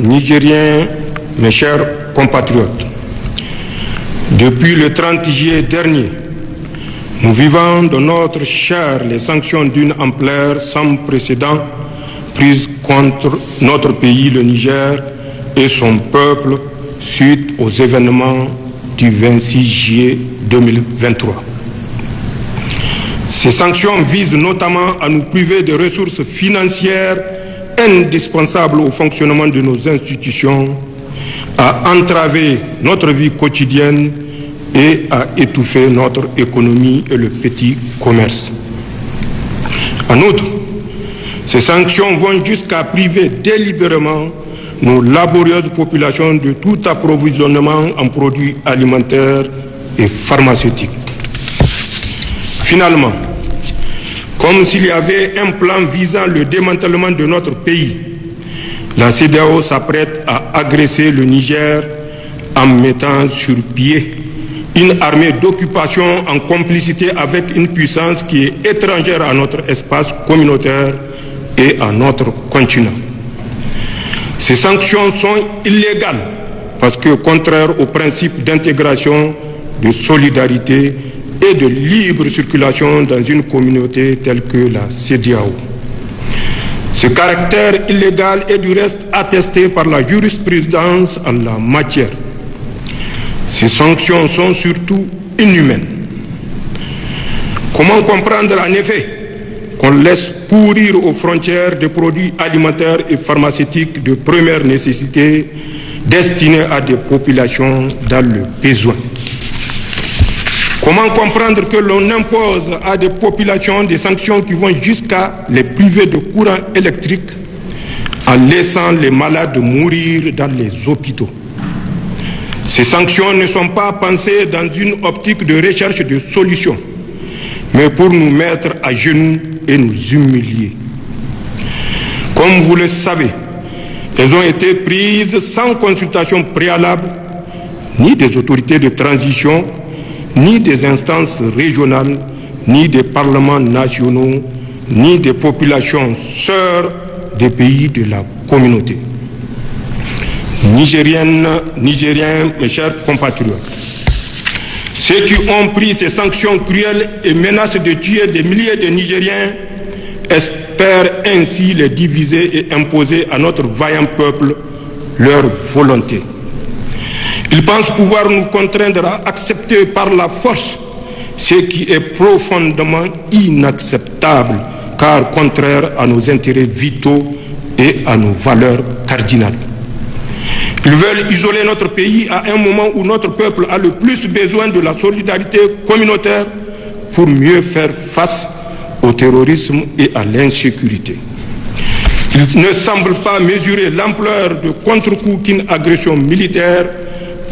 Nigériens, mes chers compatriotes, depuis le 30 juillet dernier, nous vivons dans notre chair les sanctions d'une ampleur sans précédent prises contre notre pays, le Niger, et son peuple suite aux événements du 26 juillet 2023. Ces sanctions visent notamment à nous priver des ressources financières indispensables au fonctionnement de nos institutions, à entraver notre vie quotidienne et à étouffer notre économie et le petit commerce. En outre, ces sanctions vont jusqu'à priver délibérément nos laborieuses populations de tout approvisionnement en produits alimentaires et pharmaceutiques. Finalement, comme s'il y avait un plan visant le démantèlement de notre pays, la CEDEAO s'apprête à agresser le Niger en mettant sur pied une armée d'occupation en complicité avec une puissance qui est étrangère à notre espace communautaire et à notre continent. Ces sanctions sont illégales parce que contraires au principe d'intégration, de solidarité et de libre circulation dans une communauté telle que la CEDEAO. Ce caractère illégal est du reste attesté par la jurisprudence en la matière. Ces sanctions sont surtout inhumaines. Comment comprendre en effet qu'on laisse pourrir aux frontières des produits alimentaires et pharmaceutiques de première nécessité destinés à des populations dans le besoin? Comment comprendre que l'on impose à des populations des sanctions qui vont jusqu'à les priver de courant électrique en laissant les malades mourir dans les hôpitaux? Ces sanctions ne sont pas pensées dans une optique de recherche de solutions, mais pour nous mettre à genoux et nous humilier. Comme vous le savez, elles ont été prises sans consultation préalable, ni des autorités de transition, ni des instances régionales, ni des parlements nationaux, ni des populations sœurs des pays de la communauté. Nigériennes, Nigériens, mes chers compatriotes, ceux qui ont pris ces sanctions cruelles et menacent de tuer des milliers de Nigériens espèrent ainsi les diviser et imposer à notre vaillant peuple leur volonté. Ils pensent pouvoir nous contraindre à accepter par la force ce qui est profondément inacceptable, car contraire à nos intérêts vitaux et à nos valeurs cardinales. Ils veulent isoler notre pays à un moment où notre peuple a le plus besoin de la solidarité communautaire pour mieux faire face au terrorisme et à l'insécurité. Ils ne semblent pas mesurer l'ampleur de contre-coup qu'une agression militaire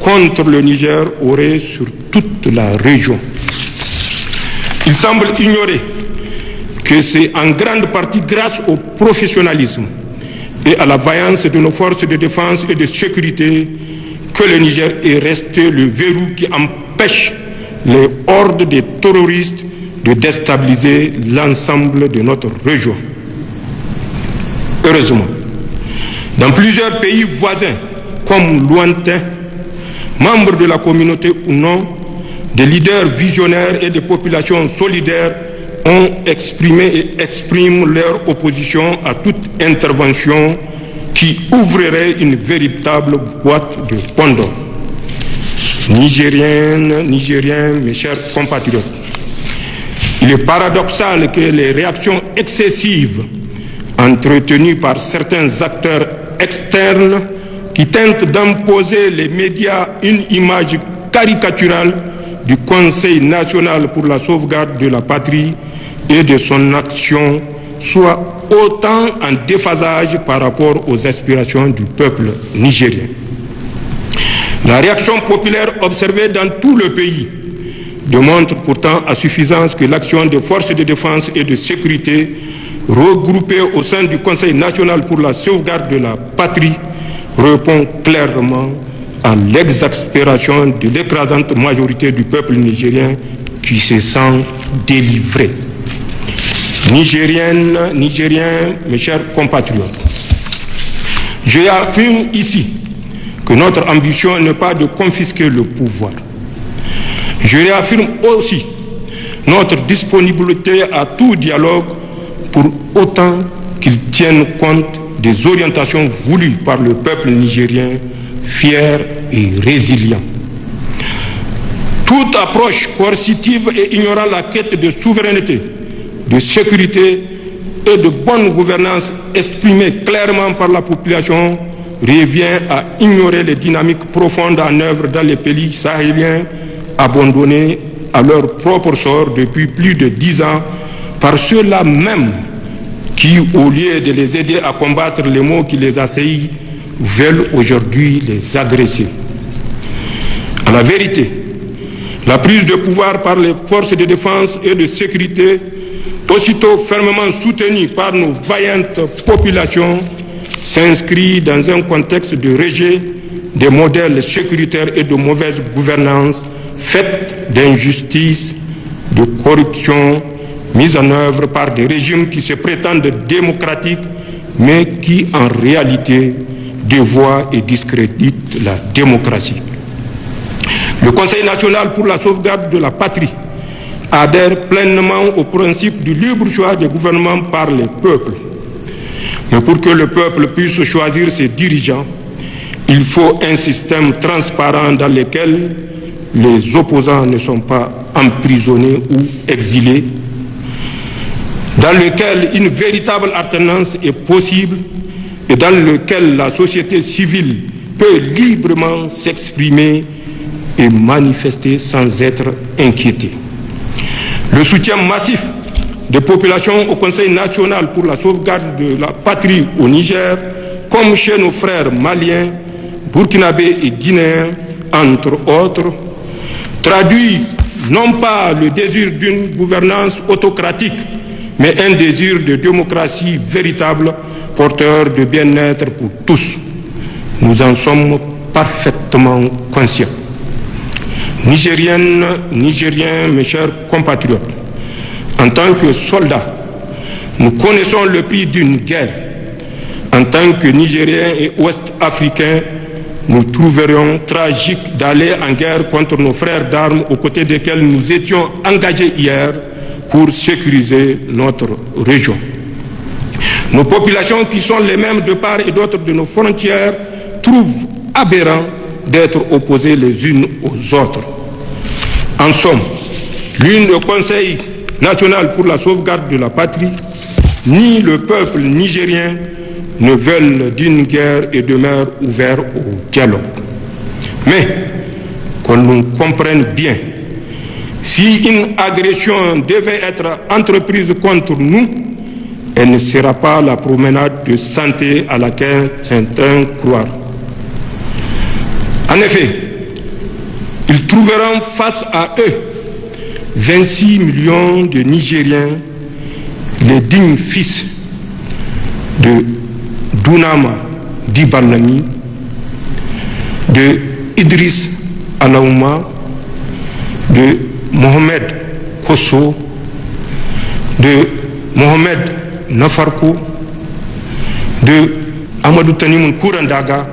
contre le Niger aurait sur toute la région. Ils semblent ignorer que c'est en grande partie grâce au professionnalisme et à la vaillance de nos forces de défense et de sécurité que le Niger est resté le verrou qui empêche les hordes de terroristes de déstabiliser l'ensemble de notre région. Heureusement, dans plusieurs pays voisins, comme lointains, membres de la communauté ou non, des leaders visionnaires et des populations solidaires ont exprimé et expriment leur opposition à toute intervention qui ouvrirait une véritable boîte de Pandore. Nigériennes, Nigériens, mes chers compatriotes, il est paradoxal que les réactions excessives entretenues par certains acteurs externes qui tentent d'imposer les médias une image caricaturale du Conseil national pour la sauvegarde de la patrie et de son action soient autant en déphasage par rapport aux aspirations du peuple nigérien. La réaction populaire observée dans tout le pays démontre pourtant à suffisance que l'action des forces de défense et de sécurité regroupées au sein du Conseil national pour la sauvegarde de la patrie répond clairement à l'exaspération de l'écrasante majorité du peuple nigérien qui se sent délivré. Nigériennes, Nigériens, mes chers compatriotes, Je affirme ici que notre ambition n'est pas de confisquer le pouvoir. Je réaffirme aussi notre disponibilité à tout dialogue pour autant qu'il tienne compte des orientations voulues par le peuple nigérien, fier et résilient. Toute approche coercitive et ignorant la quête de souveraineté, de sécurité et de bonne gouvernance exprimée clairement par la population revient à ignorer les dynamiques profondes en œuvre dans les pays sahéliens abandonnés à leur propre sort depuis plus de 10 ans par ceux-là même qui, au lieu de les aider à combattre les maux qui les assaillent, veulent aujourd'hui les agresser. À la vérité, la prise de pouvoir par les forces de défense et de sécurité, aussitôt fermement soutenue par nos vaillantes populations, s'inscrit dans un contexte de rejet des modèles sécuritaires et de mauvaise gouvernance faite d'injustice, de corruption, mise en œuvre par des régimes qui se prétendent démocratiques, mais qui en réalité dévoient et discréditent la démocratie. Le Conseil national pour la sauvegarde de la patrie adhère pleinement au principe du libre choix des gouvernements par les peuples. Mais pour que le peuple puisse choisir ses dirigeants, il faut un système transparent dans lequel les opposants ne sont pas emprisonnés ou exilés, dans lequel une véritable alternance est possible et dans lequel la société civile peut librement s'exprimer et manifester sans être inquiétée. Le soutien massif des populations au Conseil national pour la sauvegarde de la patrie au Niger, comme chez nos frères maliens, burkinabés et guinéens, entre autres, traduit non pas le désir d'une gouvernance autocratique, mais un désir de démocratie véritable, porteur de bien-être pour tous. Nous en sommes parfaitement conscients. Nigériennes, Nigériens, mes chers compatriotes, en tant que soldats, nous connaissons le prix d'une guerre. En tant que Nigériens et Ouest-Africains, nous trouverions tragique d'aller en guerre contre nos frères d'armes aux côtés desquels nous étions engagés hier pour sécuriser notre région. Nos populations, qui sont les mêmes de part et d'autre de nos frontières, trouvent aberrant d'être opposées les unes aux autres. En somme, ni le Conseil national pour la sauvegarde de la patrie, ni le peuple nigérien ne veulent d'une guerre et demeurent ouverts au dialogue. Mais, qu'on nous comprenne bien, si une agression devait être entreprise contre nous, elle ne sera pas la promenade de santé à laquelle certains croient. En effet, ils trouveront face à eux 26 millions de Nigériens, les dignes fils de Dunama Dibalami, de Idriss Alaouma, de Mohamed Kosso, de Mohamed Nafarko, de Amadou Tanimoun Kourandaga,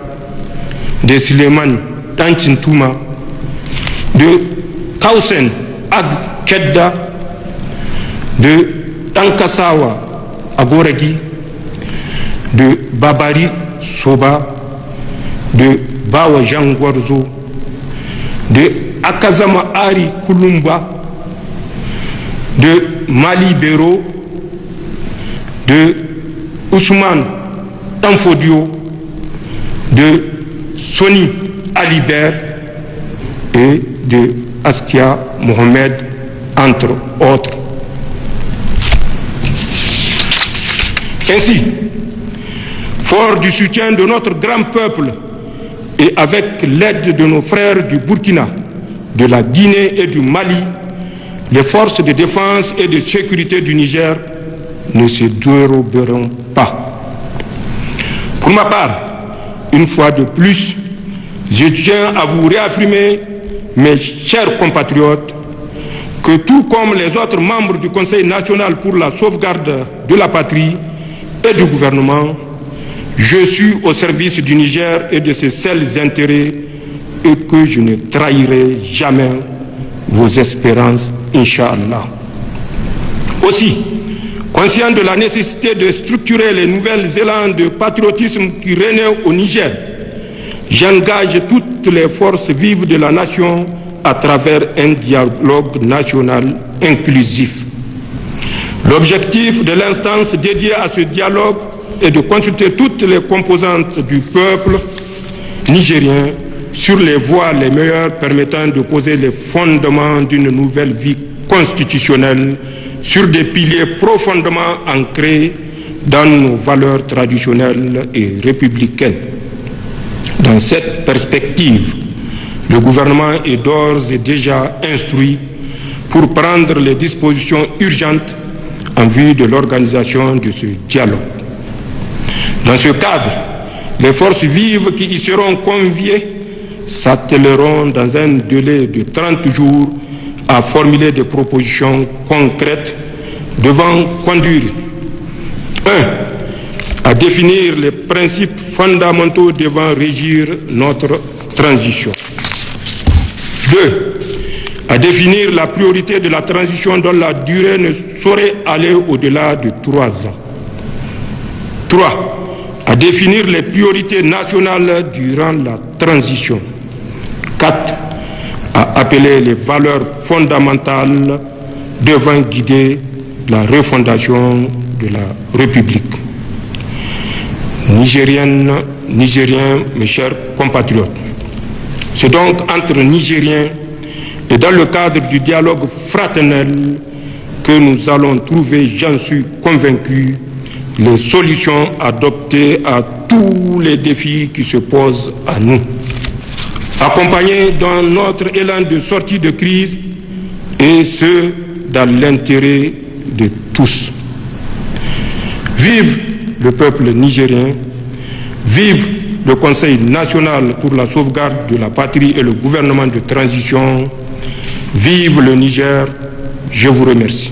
de Suleiman Tanchintouma, de Kausen Ag Kedda, de Tankasawa Agoregi, de Babari Soba, de Bawa Jangwarzo, de Akazama Ari Kulumba, de Mali Bero, de Ousmane Tanfodio, de Soni Alibert et de Askia Mohamed, entre autres. Ainsi, fort du soutien de notre grand peuple et avec l'aide de nos frères du Burkina, de la Guinée et du Mali, les forces de défense et de sécurité du Niger ne se déroberont pas. Pour ma part, une fois de plus, je tiens à vous réaffirmer, mes chers compatriotes, que tout comme les autres membres du Conseil national pour la sauvegarde de la patrie et du gouvernement, Je suis au service du Niger et de ses seuls intérêts et que je ne trahirai jamais vos espérances, Inch'Allah. Aussi, conscient de la nécessité de structurer les nouvelles élans de patriotisme qui règnent au Niger, j'engage toutes les forces vives de la nation à travers un dialogue national inclusif. L'objectif de l'instance dédiée à ce dialogue est de consulter toutes les composantes du peuple nigérien sur les voies les meilleures permettant de poser les fondements d'une nouvelle vie constitutionnelle sur des piliers profondément ancrés dans nos valeurs traditionnelles et républicaines. Dans cette perspective, le gouvernement est d'ores et déjà instruit pour prendre les dispositions urgentes en vue de l'organisation de ce dialogue. Dans ce cadre, les forces vives qui y seront conviées s'attelleront dans un délai de 30 jours à formuler des propositions concrètes devant conduire 1. À définir les principes fondamentaux devant régir notre transition. 2. À définir la priorité de la transition dont la durée ne saurait aller au-delà de 3 ans. 3. À définir les priorités nationales durant la transition. 4. À appeler les valeurs fondamentales devant guider la refondation de la République. Nigériennes, Nigériens, mes chers compatriotes, c'est donc entre Nigériens et dans le cadre du dialogue fraternel que nous allons trouver, j'en suis convaincu, les solutions adoptées à tous les défis qui se posent à nous. Accompagnés dans notre élan de sortie de crise et ce, dans l'intérêt de tous. Vive le peuple nigérien, vive le Conseil national pour la sauvegarde de la patrie et le gouvernement de transition, vive le Niger, je vous remercie.